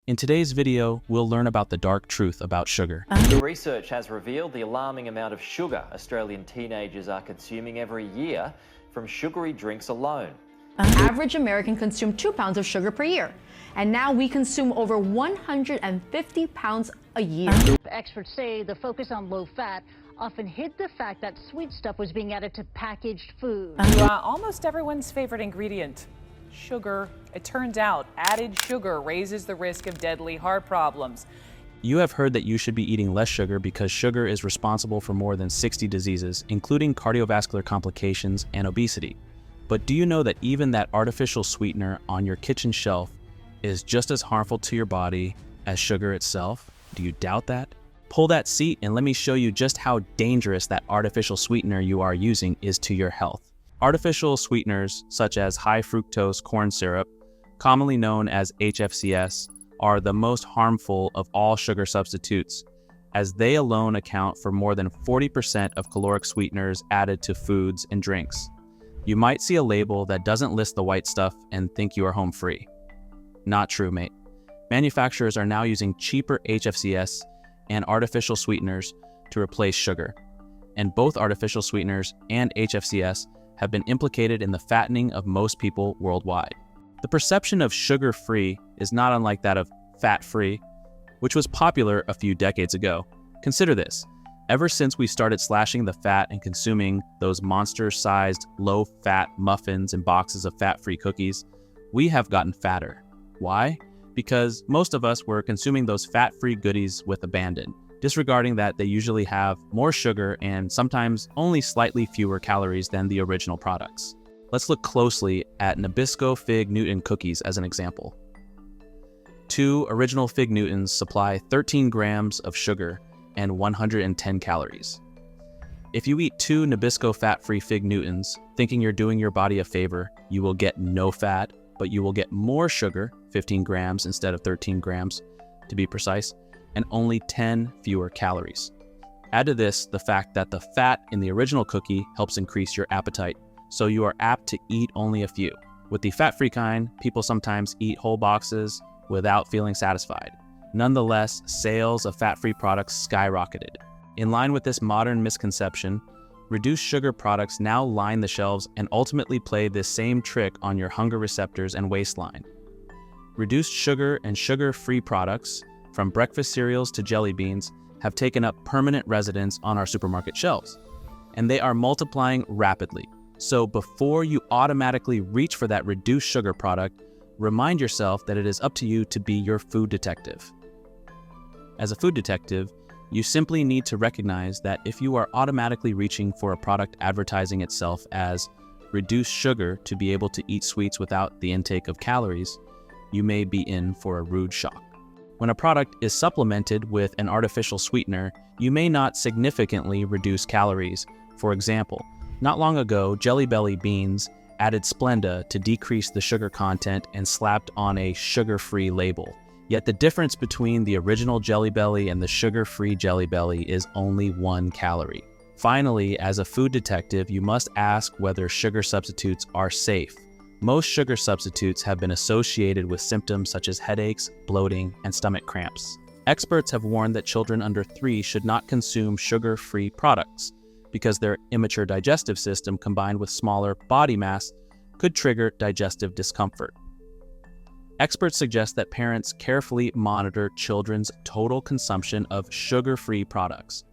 In today's video, we'll learn about the dark truth about sugar. The research has revealed the alarming amount of sugar Australian teenagers are consuming every year from sugary drinks alone. Average American consumed 2 pounds of sugar per year, and now we consume over 150 pounds a year. Experts say the focus on low fat often hid the fact that sweet stuff was being added to packaged food. Almost everyone's favorite ingredient, sugar. It turns out added sugar raises the risk of deadly heart problems. You have heard that you should be eating less sugar because sugar is responsible for more than 60 diseases, including cardiovascular complications and obesity. But do you know that even that artificial sweetener on your kitchen shelf is just as harmful to your body as sugar itself? Do you doubt that? Pull that seat and let me show you just how dangerous that artificial sweetener you are using is to your health. Artificial sweeteners such as high fructose corn syrup, commonly known as HFCS, are the most harmful of all sugar substitutes, as they alone account for more than 40% of caloric sweeteners added to foods and drinks. You might see a label that doesn't list the white stuff and think you are home free. Not true, mate. Manufacturers are now using cheaper HFCS and artificial sweeteners to replace sugar, and both artificial sweeteners and HFCS have been implicated in the fattening of most people worldwide. The perception of sugar-free is not unlike that of fat-free, which was popular a few decades ago. Consider this. Ever since we started slashing the fat and consuming those monster-sized, low-fat muffins and boxes of fat-free cookies, we have gotten fatter. Why? Because most of us were consuming those fat-free goodies with abandon, disregarding that they usually have more sugar and sometimes only slightly fewer calories than the original products. Let's look closely at Nabisco Fig Newton cookies as an example. 2 original Fig Newtons supply 13 grams of sugar and 110 calories. If you eat 2 Nabisco fat-free Fig Newtons, thinking you're doing your body a favor, you will get no fat, but you will get more sugar, 15 grams instead of 13 grams to be precise, and only 10 fewer calories. Add to this the fact that the fat in the original cookie helps increase your appetite, so you are apt to eat only a few. With the fat-free kind, people sometimes eat whole boxes without feeling satisfied. Nonetheless, sales of fat-free products skyrocketed. In line with this modern misconception, reduced sugar products now line the shelves and ultimately play this same trick on your hunger receptors and waistline. Reduced sugar and sugar-free products, from breakfast cereals to jelly beans, have taken up permanent residence on our supermarket shelves, and they are multiplying rapidly. So before you automatically reach for that reduced sugar product, remind yourself that it is up to you to be your food detective. As a food detective, you simply need to recognize that if you are automatically reaching for a product advertising itself as reduced sugar to be able to eat sweets without the intake of calories, you may be in for a rude shock. When a product is supplemented with an artificial sweetener, you may not significantly reduce calories. For example, not long ago, Jelly Belly beans added Splenda to decrease the sugar content and slapped on a sugar-free label. Yet the difference between the original Jelly Belly and the sugar-free Jelly Belly is only 1 calorie. Finally, as a food detective, you must ask whether sugar substitutes are safe. Most sugar substitutes have been associated with symptoms such as headaches, bloating, and stomach cramps. Experts have warned that children under 3 should not consume sugar-free products because their immature digestive system combined with smaller body mass could trigger digestive discomfort. Experts suggest that parents carefully monitor children's total consumption of sugar-free products.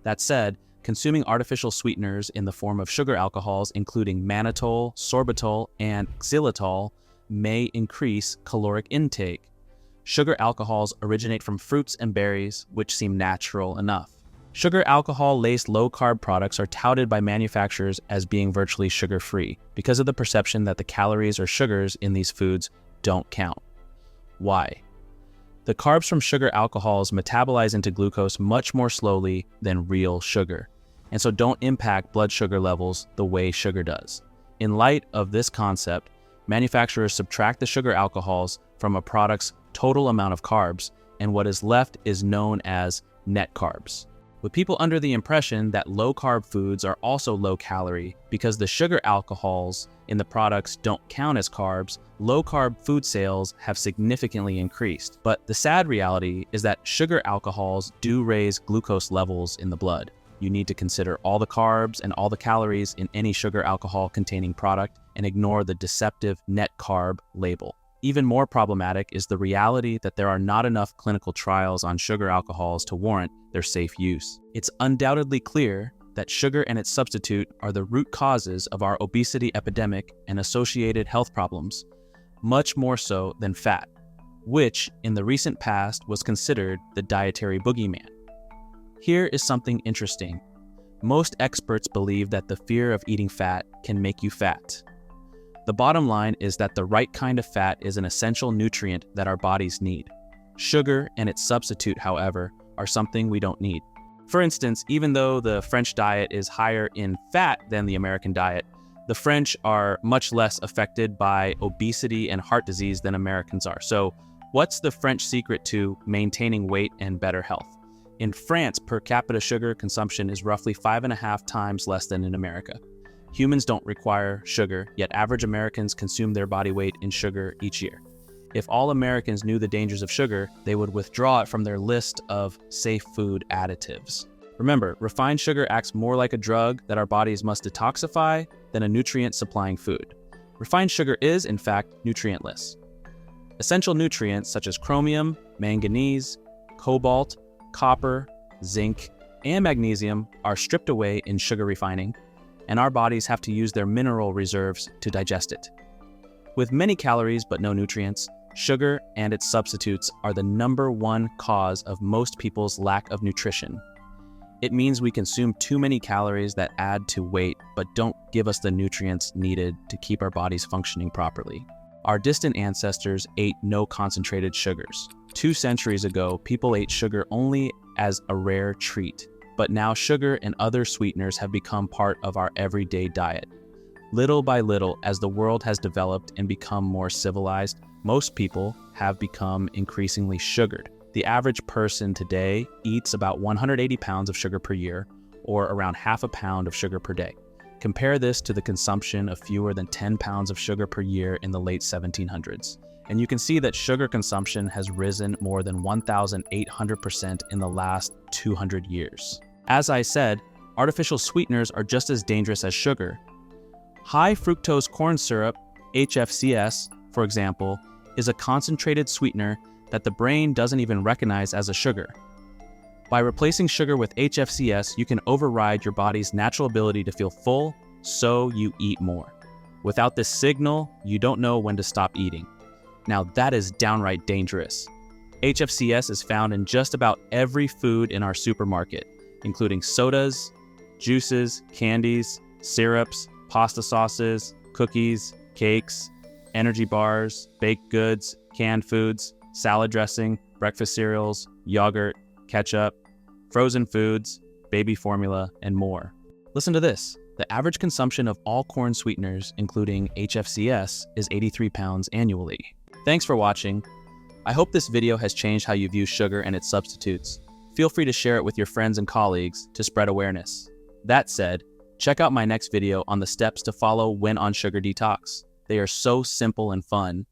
That said, consuming artificial sweeteners in the form of sugar alcohols, including mannitol, sorbitol, and xylitol, may increase caloric intake. Sugar alcohols originate from fruits and berries, which seem natural enough. Sugar alcohol-laced low-carb products are touted by manufacturers as being virtually sugar-free because of the perception that the calories or sugars in these foods don't count. Why? The carbs from sugar alcohols metabolize into glucose much more slowly than real sugar, and so don't impact blood sugar levels the way sugar does. In light of this concept, manufacturers subtract the sugar alcohols from a product's total amount of carbs, and what is left is known as net carbs. with people under the impression that low-carb foods are also low-calorie because the sugar alcohols in the products don't count as carbs. Low-carb food sales have significantly increased. But the sad reality is that sugar alcohols do raise glucose levels in the blood. You need to consider all the carbs and all the calories in any sugar alcohol containing product and ignore the deceptive net carb label. Even more problematic is the reality that there are not enough clinical trials on sugar alcohols to warrant their safe use. It's undoubtedly clear that sugar and its substitute are the root causes of our obesity epidemic and associated health problems, much more so than fat, which in the recent past was considered the dietary boogeyman. Here is something interesting. Most experts believe that the fear of eating fat can make you fat. The bottom line is that the right kind of fat is an essential nutrient that our bodies need. Sugar and its substitute, however, are something we don't need. For instance, even though the French diet is higher in fat than the American diet, the French are much less affected by obesity and heart disease than Americans are. So, what's the French secret to maintaining weight and better health? In France, per capita sugar consumption is roughly 5.5 times less than in America. Humans don't require sugar, yet average Americans consume their body weight in sugar each year. If all Americans knew the dangers of sugar, they would withdraw it from their list of safe food additives. Remember, refined sugar acts more like a drug that our bodies must detoxify than a nutrient-supplying food. Refined sugar is, in fact, nutrientless. Essential nutrients such as chromium, manganese, cobalt, copper, zinc, and magnesium are stripped away in sugar refining, and our bodies have to use their mineral reserves to digest it. With many calories but no nutrients, sugar and its substitutes are the #1 cause of most people's lack of nutrition. It means we consume too many calories that add to weight but don't give us the nutrients needed to keep our bodies functioning properly. Our distant ancestors ate no concentrated sugars. 2 centuries ago, people ate sugar only as a rare treat. But now sugar and other sweeteners have become part of our everyday diet. Little by little, as the world has developed and become more civilized, most people have become increasingly sugared. The average person today eats about 180 pounds of sugar per year, or around half a pound of sugar per day. Compare this to the consumption of fewer than 10 pounds of sugar per year in the late 1700s. And you can see that sugar consumption has risen more than 1,800% in the last 200 years. As I said, artificial sweeteners are just as dangerous as sugar. High fructose corn syrup, HFCS, for example, is a concentrated sweetener that the brain doesn't even recognize as a sugar. By replacing sugar with HFCS, you can override your body's natural ability to feel full, so you eat more. Without this signal, you don't know when to stop eating. Now that is downright dangerous. HFCS is found in just about every food in our supermarket, including sodas, juices, candies, syrups, pasta sauces, cookies, cakes, energy bars, baked goods, canned foods, salad dressing, breakfast cereals, yogurt, ketchup, frozen foods, baby formula, and more. Listen to this. The average consumption of all corn sweeteners, including HFCS, is 83 pounds annually. Thanks for watching. I hope this video has changed how you view sugar and its substitutes. Feel free to share it with your friends and colleagues to spread awareness. That said, check out my next video on the steps to follow when on sugar detox. They are so simple and fun,